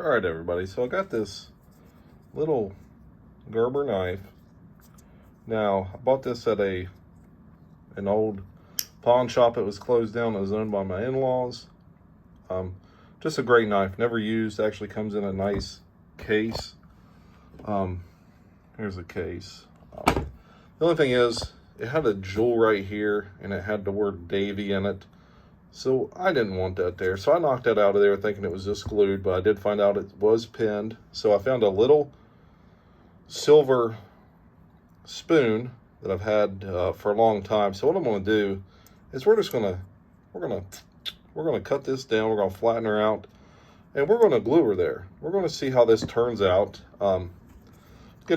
All right, everybody. So I got this little Gerber knife. Now, I bought this at an old pawn shop. It was closed down. It was owned by my in-laws. Just a great knife. Never used. Actually comes in a nice case. Here's a case. The only thing is, it had a jewel right here, and it had the word Davy in it. So I didn't want that there. So I knocked that out of there thinking it was just glued, but I did find out it was pinned. So I found a little silver spoon that I've had for a long time. So what I'm going to do is we're gonna cut this down. We're gonna flatten her out, and we're gonna glue her there. We're gonna see how this turns out. Again,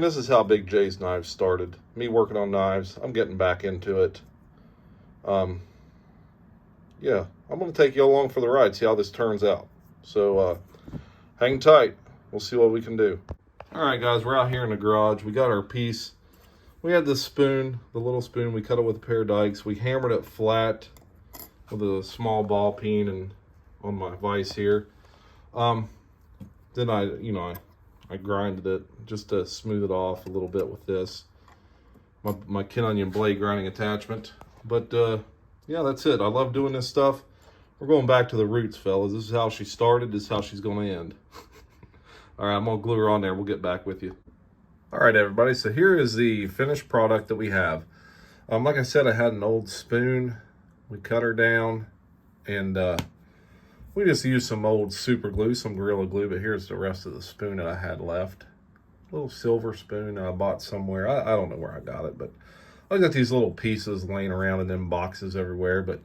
this is how Big J's knives started. Me working on knives. I'm getting back into it. Yeah, I'm going to take you along for the ride, see how this turns out. So hang tight. We'll see what we can do. All right, guys, we're out here in the garage. We got our piece. We had this spoon, the little spoon. We cut it with a pair of dikes. We hammered it flat with a small ball peen and on my vise here. Then I grinded it just to smooth it off a little bit with this. My kin onion blade grinding attachment. But yeah, that's it. I love doing this stuff. We're going back to the roots, fellas. This is how she started. This is how she's going to end. All right, I'm going to glue her on there. We'll get back with you. All right, everybody. So here is the finished product that we have. Like I said, I had an old spoon. We cut her down, and we just used some old super glue, some Gorilla Glue. But here's the rest of the spoon that I had left. A little silver spoon that I bought somewhere. I don't know where I got it, but I got these little pieces laying around in them boxes everywhere. But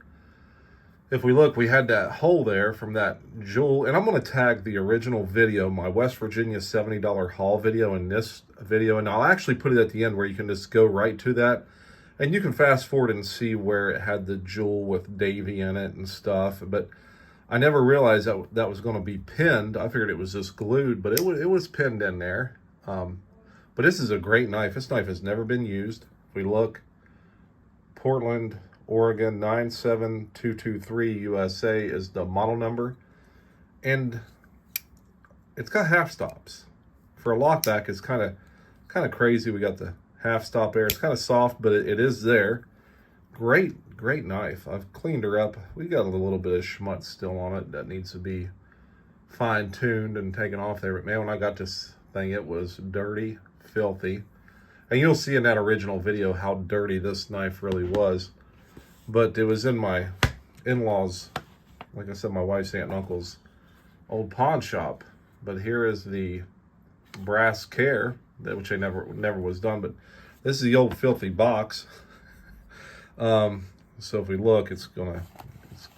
if we look, we had that hole there from that jewel. And I'm going to tag the original video, my West Virginia $70 haul video, in this video. And I'll actually put it at the end where you can just go right to that. And you can fast forward and see where it had the jewel with Davy in it and stuff. But I never realized that that was going to be pinned. I figured it was just glued, but it was pinned in there. But this is a great knife. This knife has never been used. If we look, Portland, Oregon 97223 USA is the model number, and it's got half stops. For a lockback, it's kind of crazy. We got the half stop there. It's kind of soft, but it is there. Great knife. I've cleaned her up. We got a little bit of schmutz still on it that needs to be fine-tuned and taken off there. But man, when I got this thing, it was dirty, filthy. And you'll see in that original video how dirty this knife really was. But it was in my in-laws, like I said, my wife's aunt and uncle's old pawn shop. But here is the brass care, which I never was done. But this is the old filthy box. So if we look, it's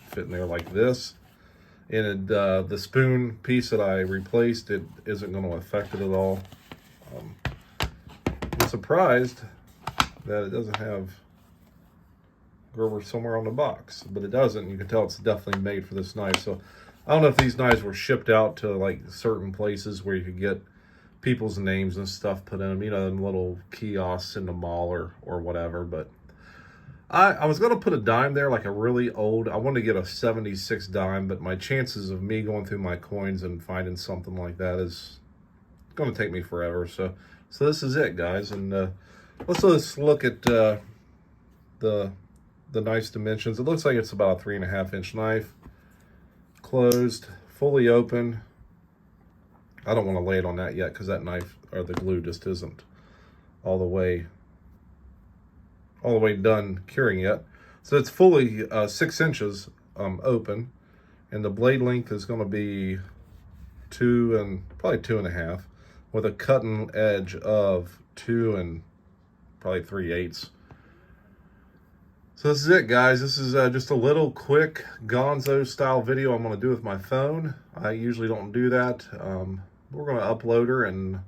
fit in there like this. And the spoon piece that I replaced, it isn't going to affect it at all. I'm surprised that it doesn't have Gerber somewhere on the box, but it doesn't. You can tell it's definitely made for this knife. So I don't know if these knives were shipped out to like certain places where you could get people's names and stuff put in them, you know, them little kiosks in the mall or whatever. But I was going to put a dime there, like a really old, I wanted to get a 76 dime, but my chances of me going through my coins and finding something like that is going to take me forever. So this is it, guys. And let's look at the knife's dimensions. It looks like it's about a 3.5-inch knife. Closed, fully open. I don't want to lay it on that yet because that knife, or the glue, just isn't all the way done curing yet. So it's fully 6 inches open, and the blade length is going to be probably 2.5, with a cutting edge of 2 and probably 3/8. So this is it, guys. This is just a little quick gonzo style video I'm going to do with my phone. I usually don't do that. We're going to upload her and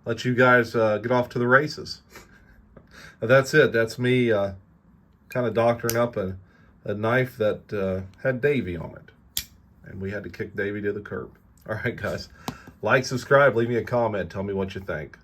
let you guys get off to the races. That's it. That's me kind of doctoring up a knife that had Davy on it. And we had to kick Davy to the curb. All right, guys. Like, subscribe, leave me a comment. Tell me what you think.